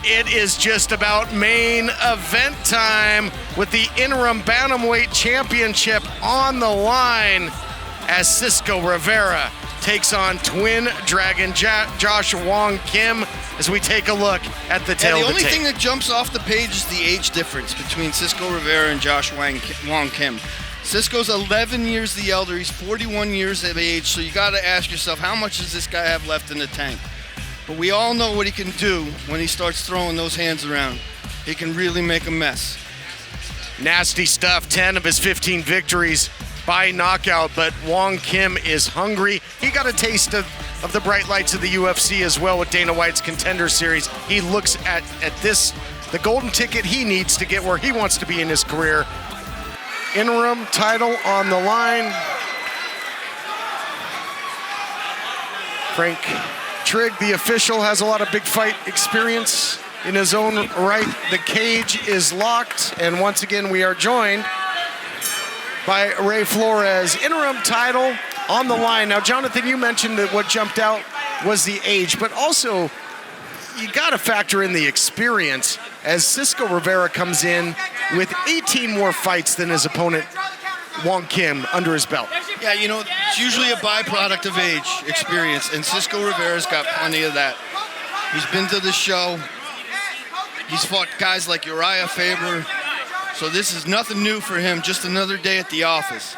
It is just about main event time with the interim bantamweight championship on the line as Cisco Rivera takes on Twin Dragon Josh Wang Kim as we take a look at the tail of the tape. The only thing that jumps off the page is the age difference between Cisco Rivera and Josh Wang Kim. Cisco's 11 years the elder. He's 41 years of age, so you got to ask yourself, how much does this guy have left in the tank? But we all know what he can do when he starts throwing those hands around. He can really make a mess. Nasty stuff, 10 of his 15 victories by knockout, but Wang Kim is hungry. He got a taste of the bright lights of the UFC as well with Dana White's Contender Series. He looks at this, the golden ticket he needs to get where he wants to be in his career. Interim title on the line. Frank Trigg, the official, has a lot of big fight experience in his own right. The cage is locked, and once again we are joined by Ray Flores. Interim title on the line. Now, Jonathan, you mentioned that what jumped out was the age, but also you got to factor in the experience as Cisco Rivera comes in with 18 more fights than his opponent, Wang Kim, under his belt. Yeah, you know, it's usually a byproduct of age, experience, and Cisco Rivera's got plenty of that. He's been to the show. He's fought guys like Uriah Faber. So this is nothing new for him, just another day at the office.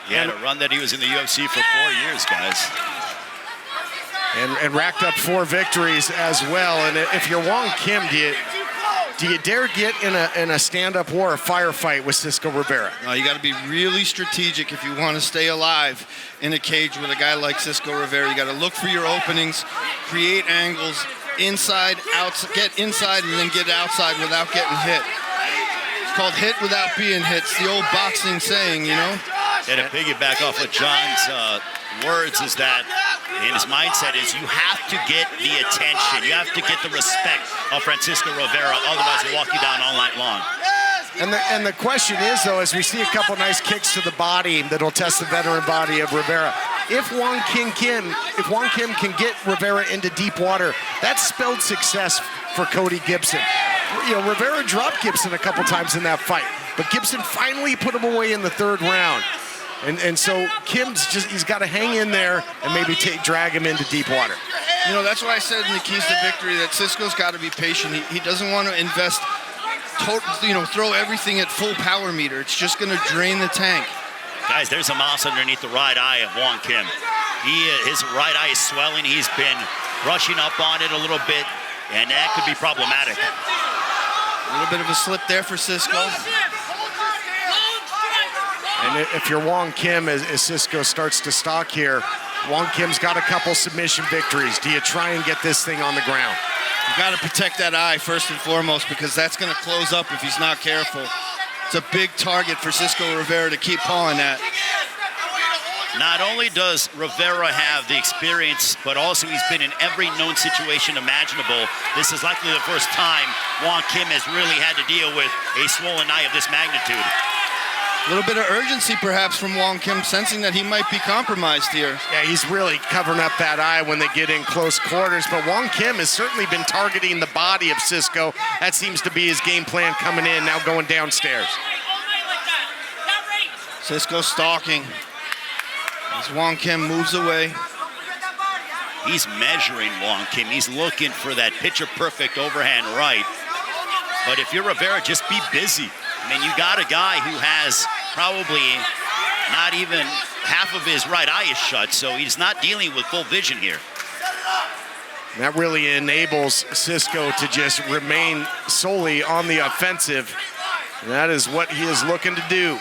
He had a run that he was in the UFC for 4 years, guys. And racked up 4 victories as well. And if you're Wang Kim, do you dare get in a stand-up war or firefight with Cisco Rivera? No, you got to be really strategic if you want to stay alive in a cage with a guy like Cisco Rivera. You got to look for your openings, create angles, inside, outside, get inside, and then get outside without getting hit. It's called hit without being hit. It's the old boxing saying, you know? And to piggyback off of John's words is that, and his mindset is you have to get the attention. You have to get the respect of Francisco Rivera, otherwise he'll walk you down all night long. And the question is, though, as we see a couple nice kicks to the body that'll test the veteran body of Rivera, if Wang Kim can get Rivera into deep water, that's spelled success for Cody Gibson. You know, Rivera dropped Gibson a couple times in that fight, but Gibson finally put him away in the 3rd round. And so Kim's he's got to hang in there and maybe drag him into deep water. You know, that's what I said in the keys to victory, that Cisco's got to be patient. He doesn't want to invest, throw everything at full power meter. It's just going to drain the tank. Guys, there's a mouse underneath the right eye of Wang Kim. His right eye is swelling. He's been brushing up on it a little bit, and that could be problematic. A little bit of a slip there for Cisco. And if you're Wang Kim, as Cisco starts to stalk here, Wang Kim's got a couple submission victories. Do you try and get this thing on the ground? You got to protect that eye first and foremost, because that's going to close up if he's not careful. It's a big target for Cisco Rivera to keep pawing at. Not only does Rivera have the experience, but also he's been in every known situation imaginable. This is likely the first time Wang Kim has really had to deal with a swollen eye of this magnitude. A little bit of urgency perhaps from Wang Kim, sensing that he might be compromised here. Yeah, he's really covering up that eye when they get in close quarters, but Wang Kim has certainly been targeting the body of Cisco. That seems to be his game plan coming in, now going downstairs. Cisco stalking as Wang Kim moves away. He's measuring Wang Kim. He's looking for that picture-perfect overhand right. But if you're Rivera, just be busy. I mean, you got a guy who has probably not even half of his right eye is shut, so he's not dealing with full vision here. That really enables Cisco to just remain solely on the offensive. And that is what he is looking to do.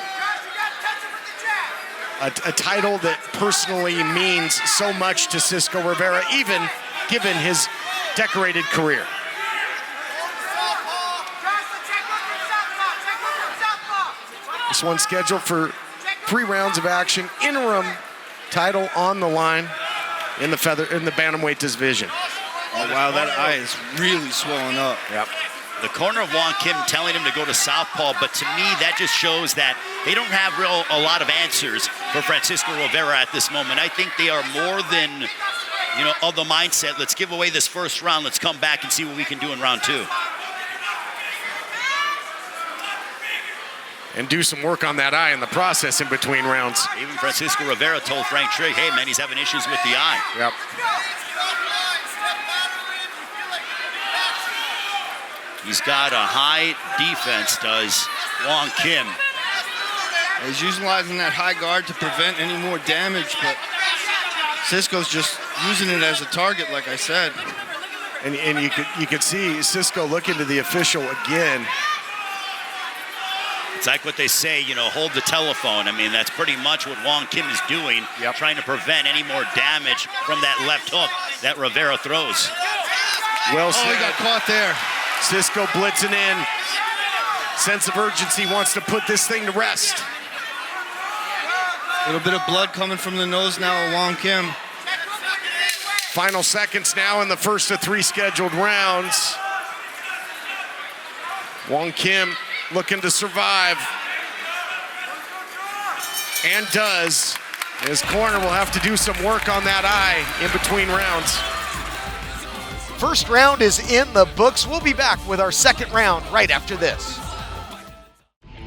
A title that personally means so much to Cisco Rivera, even given his decorated career. This one's scheduled for 3 rounds of action. Interim title on the line in the bantamweight division. Oh wow, that eye is really swollen up. Yep. The corner of Wang Kim telling him to go to southpaw, but to me that just shows that they don't have a lot of answers for Francisco Rivera at this moment. I think they are more than of the mindset. Let's give away this first round. Let's come back and see what we can do in round 2. And do some work on that eye in the process in between rounds. Even Francisco Rivera told Frank Trigg, hey, man, he's having issues with the eye. Yep. He's got a high defense, does Wang Kim. He's utilizing that high guard to prevent any more damage, but Cisco's just using it as a target, like I said. And you could see Cisco looking to the official again. It's like what they say, hold the telephone. I mean, that's pretty much what Wang Kim is doing, trying to prevent any more damage from that left hook that Rivera throws. Well, he got caught there. Cisco blitzing in. Sense of urgency, wants to put this thing to rest. A little bit of blood coming from the nose now of Wang Kim. Final seconds now in the first of 3 scheduled rounds. Wang Kim looking to survive. And does. His corner will have to do some work on that eye in between rounds. First round is in the books. We'll be back with our second round right after this.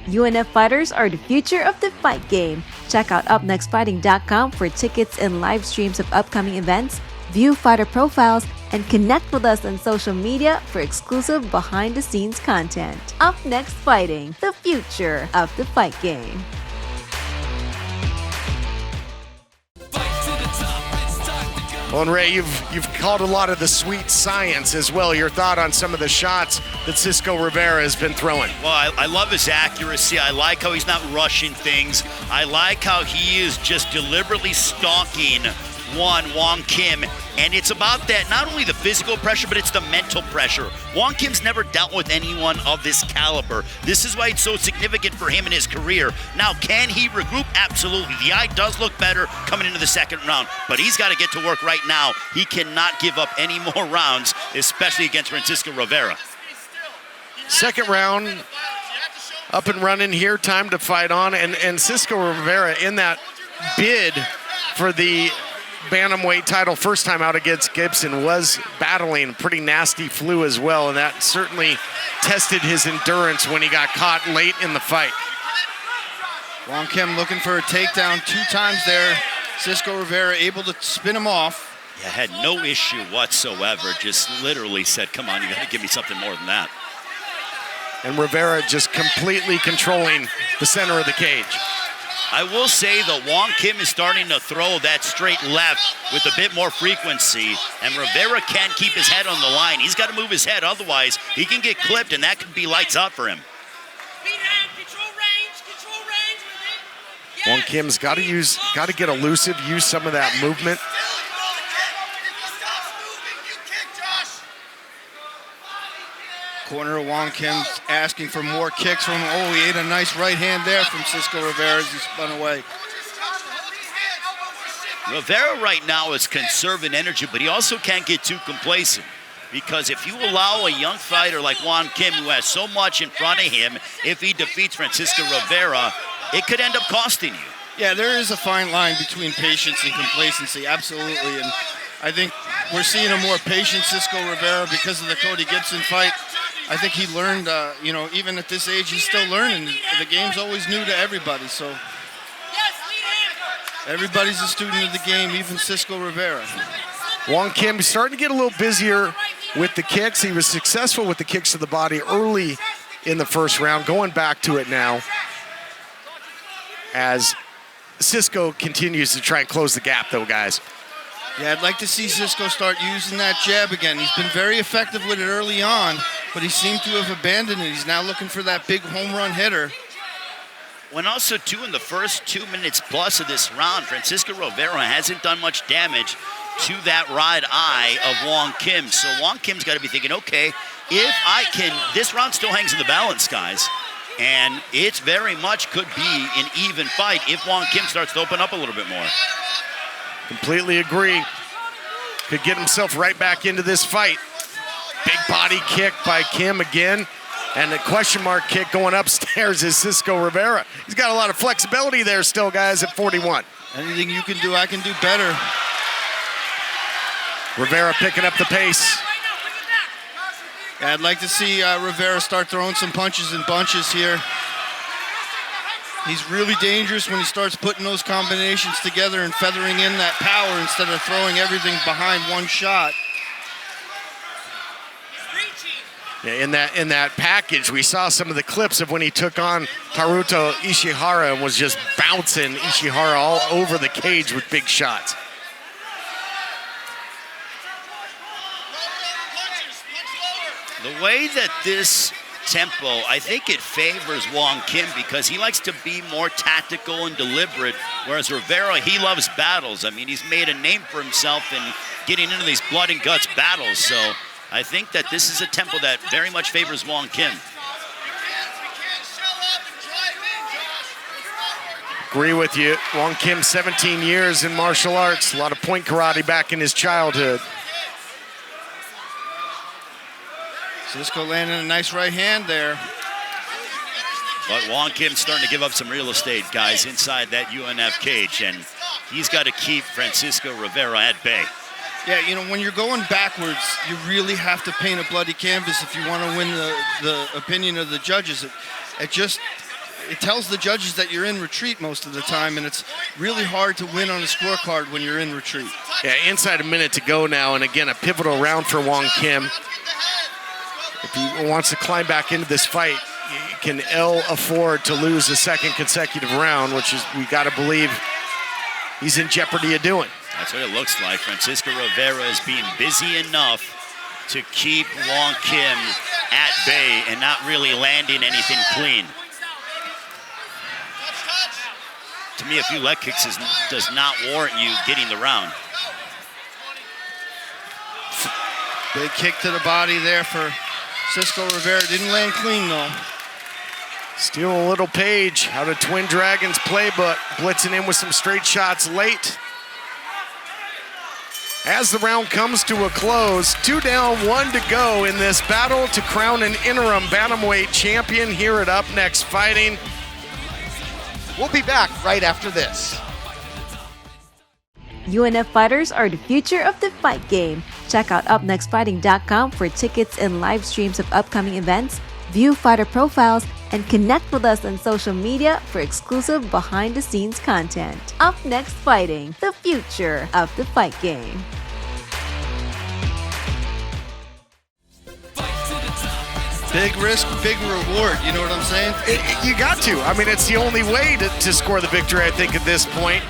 UNF fighters are the future of the fight game. Check out UpNextFighting.com for tickets and live streams of upcoming events, view fighter profiles, and connect with us on social media for exclusive behind-the-scenes content. Up Next Fighting, the future of the fight game. Well, and Ray, you've called a lot of the sweet science as well. Your thought on some of the shots that Cisco Rivera has been throwing? Well, I love his accuracy. I like how he's not rushing things. I like how he is just deliberately stalking Wang Kim, and it's about that, not only the physical pressure, but it's the mental pressure. Wang Kim's never dealt with anyone of this caliber. This is why it's so significant for him in his career. Now, can he regroup? Absolutely. The eye does look better coming into the second round, but he's got to get to work right now. He cannot give up any more rounds, especially against Francisco Rivera. Second round, up and running here, time to fight on, and Cisco Rivera in that bid for the bantamweight title first time out against Gibson was battling pretty nasty flu as well, and that certainly tested his endurance when he got caught late in the fight. Wang Kim looking for a takedown 2 times there. Cisco Rivera able to spin him off. Yeah, had no issue whatsoever, just literally said, come on, you got to give me something more than that. And Rivera just completely controlling the center of the cage. I will say that Wang Kim is starting to throw that straight left with a bit more frequency, and Rivera can't keep his head on the line. He's got to move his head, otherwise he can get clipped, and that could be lights out for him. Wang Kim's got to get elusive, use some of that movement. Corner of Wang Kim asking for more kicks from him. Oh, he ate a nice right hand there from Cisco Rivera as he spun away. Rivera right now is conserving energy, but he also can't get too complacent, because if you allow a young fighter like Wang Kim, who has so much in front of him, if he defeats Francisco Rivera, it could end up costing you. Yeah, there is a fine line between patience and complacency, absolutely. And I think we're seeing a more patient Cisco Rivera because of the Cody Gibson fight. I think he learned, even at this age, he's still learning. The game's always new to everybody, so everybody's a student of the game, even Cisco Rivera. Wang Kim starting to get a little busier with the kicks. He was successful with the kicks to the body early in the first round, going back to it now as Cisco continues to try and close the gap, though, guys. Yeah, I'd like to see Cisco start using that jab again. He's been very effective with it early on, but he seemed to have abandoned it. He's now looking for that big home run hitter. When also, too, in the first 2 minutes plus of this round, Francisco Rivera hasn't done much damage to that right eye of Wang Kim. So Wang Kim's got to be thinking, okay, if I can, this round still hangs in the balance, guys. And it's very much could be an even fight if Wang Kim starts to open up a little bit more. Completely agree. Could get himself right back into this fight. Big body kick by Kim again. And the question mark kick going upstairs is Cisco Rivera. He's got a lot of flexibility there still, guys, at 41. Anything you can do, I can do better. Rivera picking up the pace. Yeah, I'd like to see Rivera start throwing some punches in bunches here. He's really dangerous when he starts putting those combinations together and feathering in that power instead of throwing everything behind one shot. Yeah, in that package, we saw some of the clips of when he took on Taruto Ishihara and was just bouncing Ishihara all over the cage with big shots. The way that this tempo, I think it favors Wang Kim because he likes to be more tactical and deliberate, whereas Rivera, he loves battles. I mean, he's made a name for himself in getting into these blood and guts battles. So I think that this is a tempo that very much favors Wang Kim. Agree with you. Wang Kim, 17 years in martial arts. A lot of point karate back in his childhood. Cisco landing a nice right hand there. But Wang Kim's starting to give up some real estate, guys, inside that UNF cage, and he's got to keep Francisco Rivera at bay. Yeah, you know, when you're going backwards, you really have to paint a bloody canvas if you want to win the opinion of the judges. It tells the judges that you're in retreat most of the time, and it's really hard to win on a scorecard when you're in retreat. Yeah, inside a minute to go now, and again, a pivotal round for Wang Kim. If he wants to climb back into this fight, he can ill afford to lose a second consecutive round, which is, we got to believe, he's in jeopardy of doing. That's what it looks like. Francisco Rivera is being busy enough to keep Wang Kim at bay and not really landing anything clean. To me, a few leg kicks does not warrant you getting the round. Big kick to the body there for Cisco Rivera. Didn't land clean, though. Steal a little page out of Twin Dragons playbook, blitzing in with some straight shots late. As the round comes to a close, 2 down, 1 to go in this battle to crown an interim bantamweight champion here at Up Next Fighting. We'll be back right after this. UNF fighters are the future of the fight game. Check out UpNextFighting.com for tickets and live streams of upcoming events, view fighter profiles, and connect with us on social media for exclusive behind-the-scenes content. Up Next Fighting, the future of the fight game. Big risk, big reward. You know what I'm saying? You got to. I mean, it's the only way to score the victory, I think, at this point.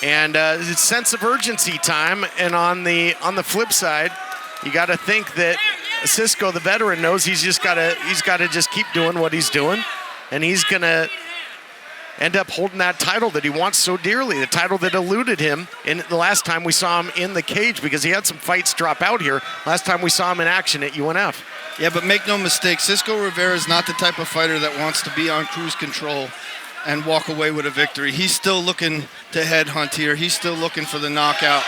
And it's sense of urgency time. And on the flip side, you got to think that Cisco, the veteran, knows he's got to just keep doing what he's doing, and he's gonna end up holding that title that he wants so dearly, the title that eluded him in the last time we saw him in the cage, because he had some fights drop out here last time we saw him in action at UNF. Yeah, but make no mistake, Cisco Rivera is not the type of fighter that wants to be on cruise control and walk away with a victory. He's still looking to headhunt here. He's still looking for the knockout.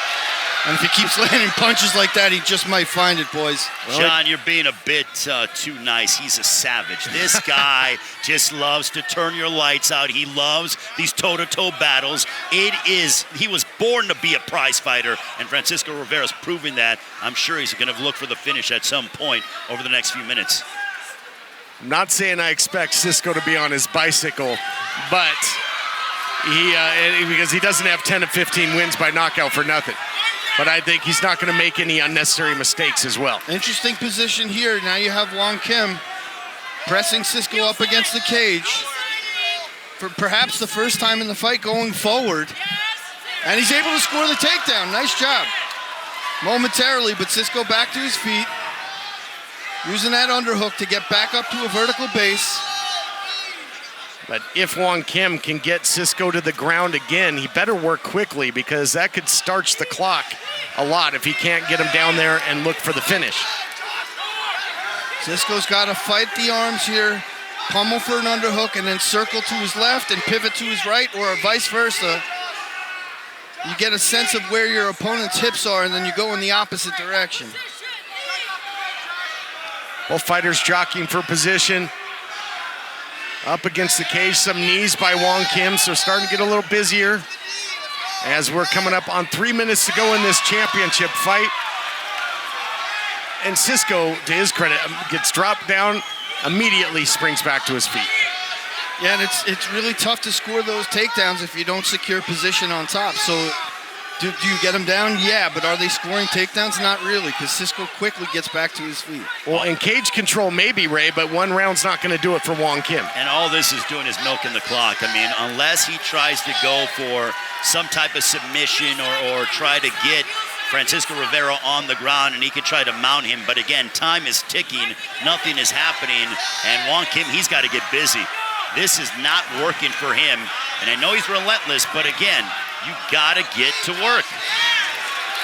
And if he keeps landing punches like that, he just might find it, boys. John, you're being a bit too nice. He's a savage. This guy just loves to turn your lights out. He loves these toe-to-toe battles. He was born to be a prize fighter, and Francisco Rivera's proving that. I'm sure he's going to look for the finish at some point over the next few minutes. I'm not saying I expect Cisco to be on his bicycle, but because he doesn't have 10 to 15 wins by knockout for nothing. But I think he's not going to make any unnecessary mistakes as well. Interesting position here. Now you have Wang Kim pressing Cisco up against the cage for perhaps the first time in the fight going forward. And he's able to score the takedown. Nice job. Momentarily, but Cisco back to his feet, using that underhook to get back up to a vertical base. But if Wang Kim can get Cisco to the ground again, he better work quickly, because that could starch the clock a lot if he can't get him down there and look for the finish. Cisco's got to fight the arms here, pummel for an underhook, and then circle to his left and pivot to his right, or vice versa. You get a sense of where your opponent's hips are, and then you go in the opposite direction. Both fighters jockeying for position. Up against the cage, some knees by Wang Kim, so starting to get a little busier as we're coming up on 3 minutes to go in this championship fight. And Cisco, to his credit, gets dropped down, immediately springs back to his feet. Yeah, and it's really tough to score those takedowns if you don't secure position on top. So do you get him down? Yeah, but are they scoring takedowns? Not really, because Cisco quickly gets back to his feet. Well, in cage control, maybe, Ray, but one round's not going to do it for Wang Kim. And all this is doing is milking the clock. I mean, unless he tries to go for some type of submission or try to get Francisco Rivera on the ground and he can try to mount him. But again, time is ticking. Nothing is happening. And Wang Kim, he's got to get busy. This is not working for him. And I know he's relentless, but again, you got to get to work.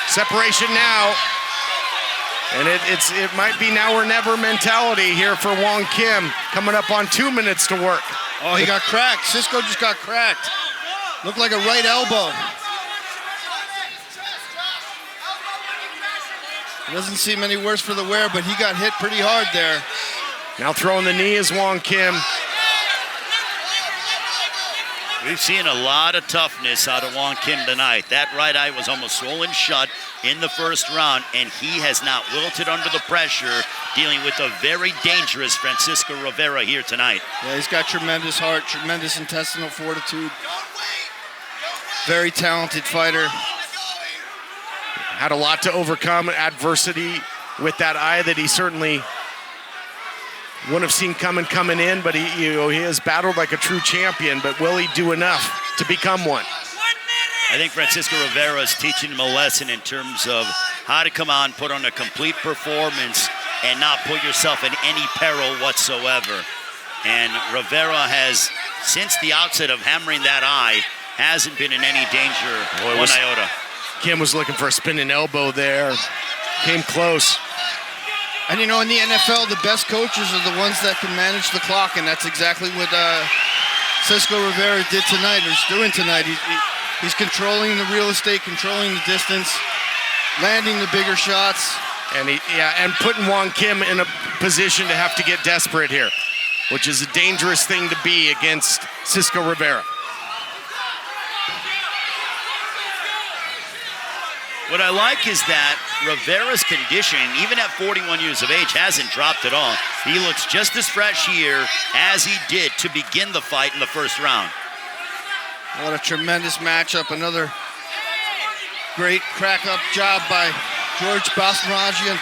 Separation now. And it might be now or never mentality here for Wang Kim. Coming up on 2 minutes to work. Oh, he got cracked. Cisco just got cracked. Looked like a right elbow. It doesn't seem any worse for the wearer, but he got hit pretty hard there. Now throwing the knee is Wang Kim. We've seen a lot of toughness out of Wang Kim tonight. That right eye was almost swollen shut in the first round, and he has not wilted under the pressure, dealing with a very dangerous Francisco Rivera here tonight. Yeah, he's got tremendous heart, tremendous intestinal fortitude. Very talented fighter. Had a lot to overcome, adversity with that eye that he certainly wouldn't have seen coming in, but he has battled like a true champion, but will he do enough to become one? I think Francisco Rivera is teaching him a lesson in terms of how to come on, put on a complete performance, and not put yourself in any peril whatsoever. And Rivera has, since the outset of hammering that eye, hasn't been in any danger, one iota. Kim was looking for a spinning elbow there. Came close. And you know, in the NFL, the best coaches are the ones that can manage the clock, and that's exactly what Cisco Rivera did tonight, or is doing tonight. He's controlling the real estate, controlling the distance, landing the bigger shots. And putting Wang Kim in a position to have to get desperate here, which is a dangerous thing to be against Cisco Rivera. What I like is that Rivera's conditioning, even at 41 years of age, hasn't dropped at all. He looks just as fresh here as he did to begin the fight in the first round. What a tremendous matchup. Another great crack-up job by George Bastarmagian.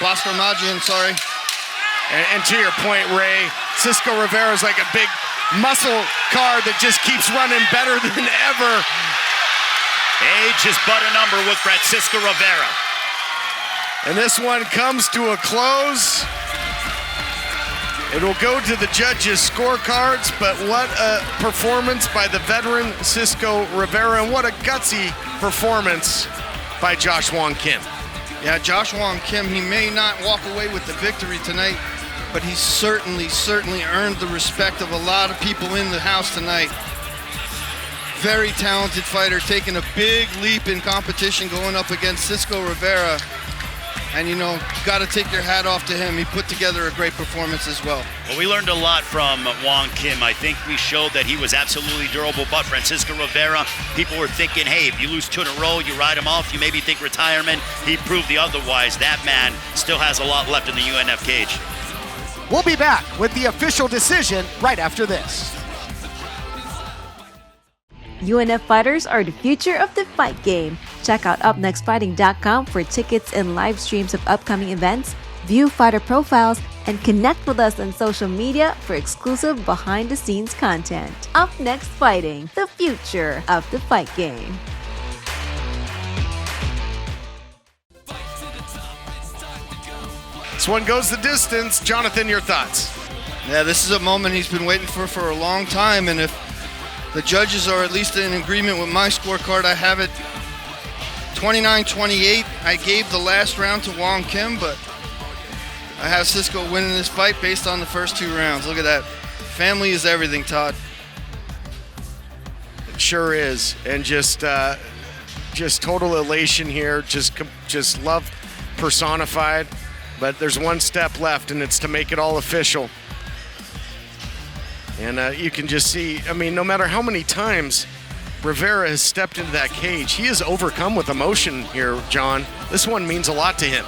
And to your point, Ray, Cisco Rivera is like a big muscle car that just keeps running better than ever. Age is but a number with Francisco Rivera. And this one comes to a close. It'll go to the judges' scorecards, but what a performance by the veteran Cisco Rivera, and what a gutsy performance by Josh Wang Kim. Yeah, Josh Wang Kim, he may not walk away with the victory tonight, but he certainly earned the respect of a lot of people in the house tonight. Very talented fighter, taking a big leap in competition going up against Cisco Rivera. And you know, got to take your hat off to him. He put together a great performance as well. Well, we learned a lot from Wang Kim. I think we showed that he was absolutely durable, but Francisco Rivera, people were thinking, hey, if you lose 2 in a row, you ride him off, you maybe think retirement. He proved the otherwise. That man still has a lot left in the UNF cage. We'll be back with the official decision right after this. UNF fighters are the future of the fight game. Check out UpNextFighting.com for tickets and live streams of upcoming events, view fighter profiles, and connect with us on social media for exclusive behind-the-scenes content. Up Next Fighting, the future of the fight game. This one goes the distance. Jonathan, your thoughts? Yeah, this is a moment he's been waiting for a long time, and if the judges are at least in agreement with my scorecard, I have it 29-28. I gave the last round to Wang Kim, but I have Cisco winning this fight based on the first 2 rounds. Look at that. Family is everything, Todd. It sure is. And just total elation here. Just love personified. But there's one step left, and it's to make it all official. And you can just see, I mean, no matter how many times Rivera has stepped into that cage, he is overcome with emotion here, John. This one means a lot to him.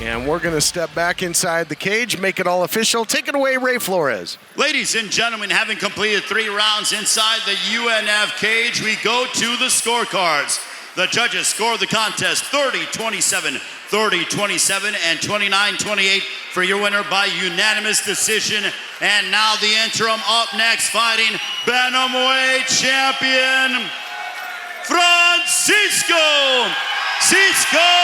And we're going to step back inside the cage, make it all official. Take it away, Ray Flores. Ladies and gentlemen, having completed 3 rounds inside the UNF cage, we go to the scorecards. The judges score the contest 30-27, 30-27, and 29-28 for your winner by unanimous decision. And now the interim up next, fighting bantamweight champion, Francisco Rivera.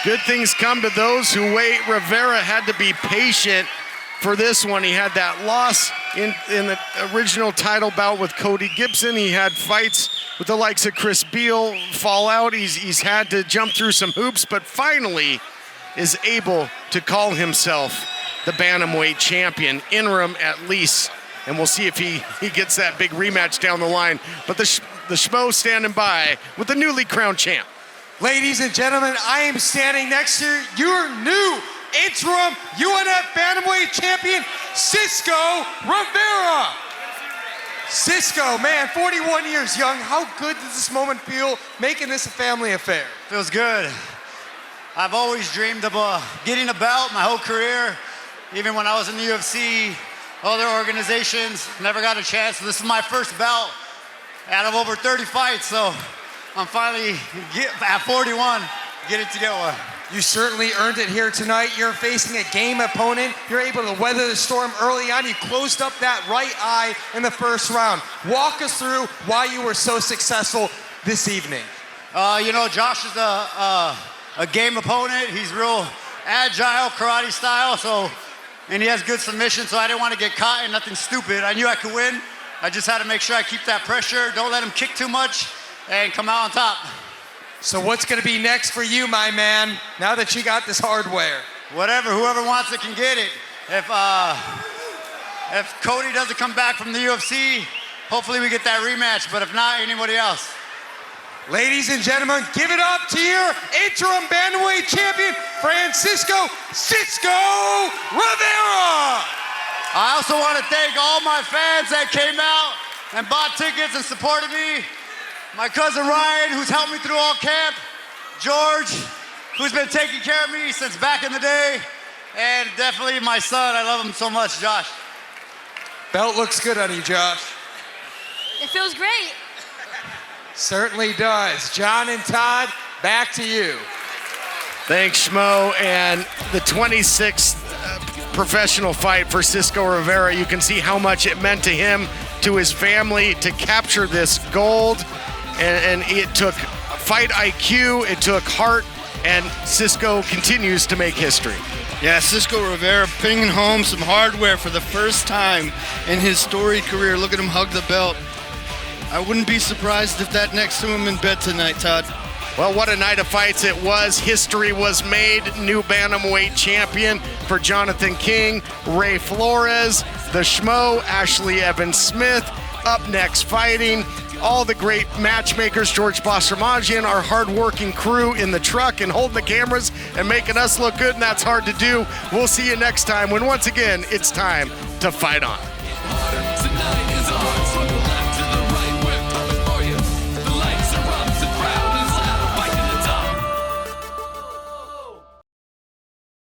Good things come to those who wait. Rivera had to be patient for this one. He had that loss in the original title bout with Cody Gibson. He had fights with the likes of Chris Beal fall out. He's had to jump through some hoops, but finally is able to call himself the bantamweight champion, interim at least. And we'll see if he gets that big rematch down the line. But the Schmo standing by with the newly crowned champ. Ladies and gentlemen, I am standing next to your new interim UNF bantamweight champion, Cisco Rivera. Cisco, man, 41 years young. How good does this moment feel, making this a family affair? Feels good. I've always dreamed of getting a belt my whole career. Even when I was in the UFC, other organizations, never got a chance. This is my first belt out of over 30 fights, so I'm finally, at 41, getting to get one. You certainly earned it here tonight. You're facing a game opponent. You're able to weather the storm early on. You closed up that right eye in the first round. Walk us through why you were so successful this evening. You know, Josh is a game opponent. He's real agile, karate style, and he has good submission, so I didn't want to get caught in nothing stupid. I knew I could win. I just had to make sure I keep that pressure, don't let him kick too much, and come out on top. So what's going to be next for you, my man, now that you got this hardware? Whatever, whoever wants it can get it. If Cody doesn't come back from the UFC, hopefully we get that rematch, but if not, anybody else. Ladies and gentlemen, give it up to your interim bantamweight champion, Francisco "Cisco" Rivera. I also want to thank all my fans that came out and bought tickets and supported me. My cousin Ryan, who's helped me through all camp. George, who's been taking care of me since back in the day. And definitely my son, I love him so much, Josh. Belt looks good on you, Josh. It feels great. Certainly does. John and Todd, back to you. Thanks, Schmo. And the 26th professional fight for Cisco Rivera. You can see how much it meant to him, to his family, to capture this gold. And it took fight IQ, it took heart, and Cisco continues to make history. Yeah, Cisco Rivera bringing home some hardware for the first time in his storied career. Look at him hug the belt. I wouldn't be surprised if that next to him in bed tonight, Todd. Well, what a night of fights it was. History was made. New bantamweight champion for Jonathan King, Ray Flores, the Schmo, Ashley Evans Smith, up next fighting. All the great matchmakers, George Bostramagian, our hardworking crew in the truck and holding the cameras and making us look good, and that's hard to do. We'll see you next time when once again it's time to fight on.